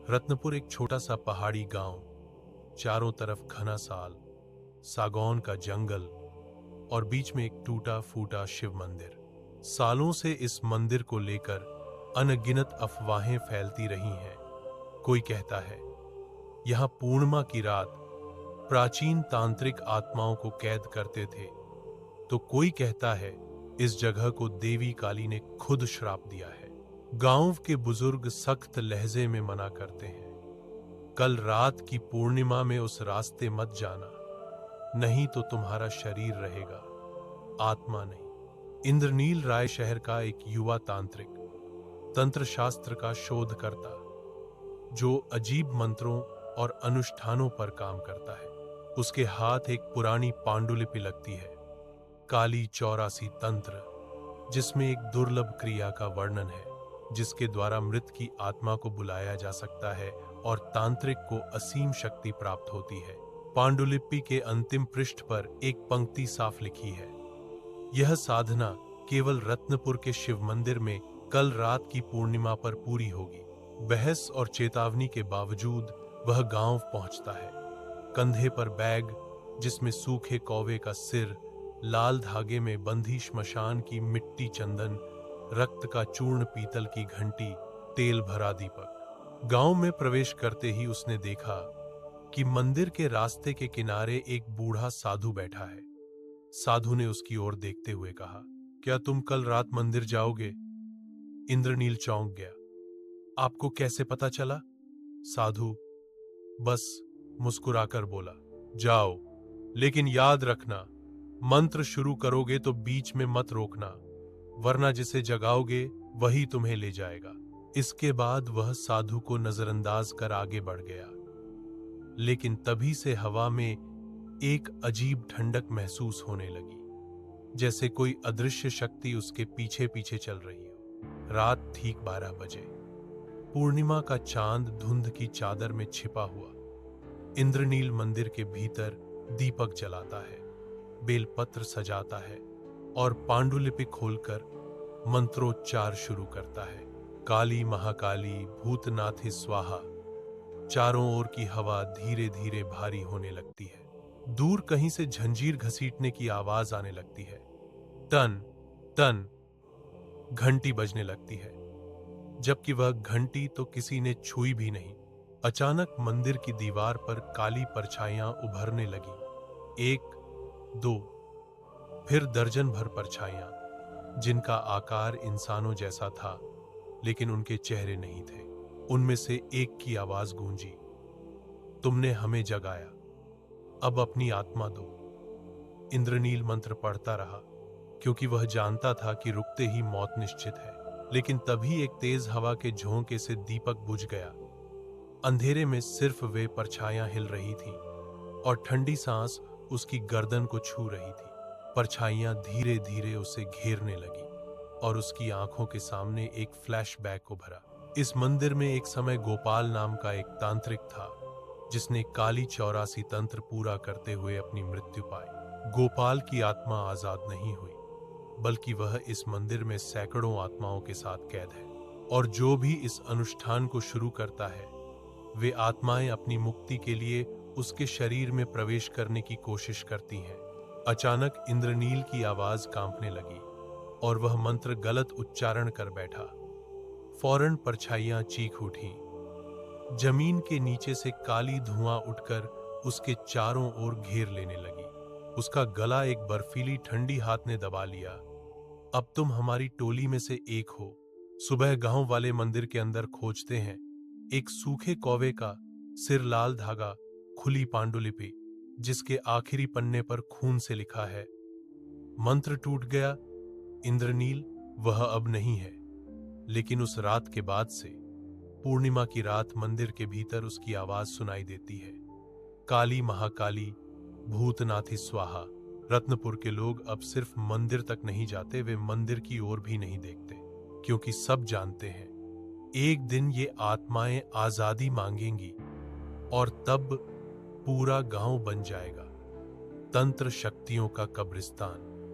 रत्नपुर एक छोटा सा पहाड़ी गांव, चारों तरफ घना सागौन का जंगल और बीच में एक टूटा फूटा शिव मंदिर। सालों से इस मंदिर को लेकर अनगिनत अफवाहें फैलती रही हैं। कोई कहता है यहां पूर्णिमा की रात प्राचीन तांत्रिक आत्माओं को कैद करते थे, तो कोई कहता है इस जगह को देवी काली ने खुद श्राप दिया है। गांव के बुजुर्ग सख्त लहजे में मना करते हैं, कल रात की पूर्णिमा में उस रास्ते मत जाना, नहीं तो तुम्हारा शरीर रहेगा, आत्मा नहीं। इंद्रनील राय शहर का एक युवा तांत्रिक, तंत्र शास्त्र का शोधकर्ता, जो अजीब मंत्रों और अनुष्ठानों पर काम करता है। उसके हाथ एक पुरानी पांडुलिपि लगती है, काली 84 तंत्र, जिसमें एक दुर्लभ क्रिया का वर्णन है जिसके द्वारा मृत की आत्मा को बुलाया जा सकता है और तांत्रिक को असीम शक्ति प्राप्त होती है। पांडुलिपि के अंतिम पृष्ठ पर एक पंक्ति साफ लिखी है, यह साधना केवल रत्नपुर के शिव मंदिर में कल रात की पूर्णिमा पर पूरी होगी। बहस और चेतावनी के बावजूद वह गांव पहुंचता है, कंधे पर बैग जिसमें सूखे कौवे का सिर, लाल धागे में बंधी श्मशान की मिट्टी, चंदन, रक्त का चूर्ण, पीतल की घंटी, तेल भरा दीपक। गांव में प्रवेश करते ही उसने देखा कि मंदिर के रास्ते के किनारे एक बूढ़ा साधु बैठा है। साधु ने उसकी ओर देखते हुए कहा, क्या तुम कल रात मंदिर जाओगे? इंद्रनील चौंक गया। आपको कैसे पता चला? साधु बस मुस्कुराकर बोला, जाओ, लेकिन याद रखना, मंत्र शुरू करोगे तो बीच में मत रोकना, वरना जिसे जगाओगे वही तुम्हें ले जाएगा। इसके बाद वह साधु को नजरअंदाज कर आगे बढ़ गया, लेकिन तभी से हवा में एक अजीब ठंडक महसूस होने लगी, जैसे कोई अदृश्य शक्ति उसके पीछे पीछे चल रही हो। रात ठीक 12 बजे, पूर्णिमा का चांद धुंध की चादर में छिपा हुआ। इंद्रनील मंदिर के भीतर दीपक जलाता है, बेलपत्र सजाता है और पांडुलिपि खोलकर मंत्रोच्चार शुरू करता है। काली महाकाली भूतनाथी स्वाहा। चारों ओर की हवा धीरे धीरे भारी होने लगती है। दूर कहीं से जंजीर घसीटने की आवाज आने लगती है। टन टन घंटी बजने लगती है, जबकि वह घंटी तो किसी ने छुई भी नहीं। अचानक मंदिर की दीवार पर काली परछाइयां उभरने लगी, 1, 2, फिर दर्जन भर परछाइयां, जिनका आकार इंसानों जैसा था, लेकिन उनके चेहरे नहीं थे। उनमें से एक की आवाज गूंजी, तुमने हमें जगाया, अब अपनी आत्मा दो। इंद्रनील मंत्र पढ़ता रहा, क्योंकि वह जानता था कि रुकते ही मौत निश्चित है। लेकिन तभी एक तेज हवा के झोंके से दीपक बुझ गया। अंधेरे में सिर्फ वे परछाइयां हिल रही थीं और ठंडी सांस उसकी गर्दन को छू रही थी। परछाइयां धीरे धीरे उसे घेरने लगी और उसकी आंखों के सामने एक फ्लैशबैक उभरा। इस मंदिर में एक समय गोपाल नाम का एक तांत्रिक था, जिसने काली 84 तंत्र पूरा करते हुए अपनी मृत्यु पाई। गोपाल की आत्मा आजाद नहीं हुई, बल्कि वह इस मंदिर में सैकड़ों आत्माओं के साथ कैद है, और जो भी इस अनुष्ठान को शुरू करता है, वे आत्माएं अपनी मुक्ति के लिए उसके शरीर में प्रवेश करने की कोशिश करती हैं। अचानक इंद्रनील की आवाज कांपने लगी और वह मंत्र गलत उच्चारण कर बैठा। फौरन परछाइयां चीख उठी। जमीन के नीचे से काली धुआं उठकर उसके चारों ओर घेर लेने लगी। उसका गला एक बर्फीली ठंडी हाथ ने दबा लिया। अब तुम हमारी टोली में से एक हो। सुबह गांव वाले मंदिर के अंदर खोजते हैं एक सूखे कौवे का सिर, लाल धागा, खुली पांडुलिपि, जिसके आखिरी पन्ने पर खून से लिखा है, मंत्र टूट गया इंद्रनील, वह अब नहीं है। लेकिन उस रात के बाद से, पूर्णिमा की रात, मंदिर के भीतर उसकी आवाज सुनाई देती है, काली महाकाली भूतनाथी स्वाहा। रत्नपुर के लोग अब सिर्फ मंदिर तक नहीं जाते, वे मंदिर की ओर भी नहीं देखते, क्योंकि सब जानते हैं एक दिन ये आत्माएं आजादी मांगेंगी और तब पूरा गांव बन जाएगा तंत्र शक्तियों का कब्रिस्तान।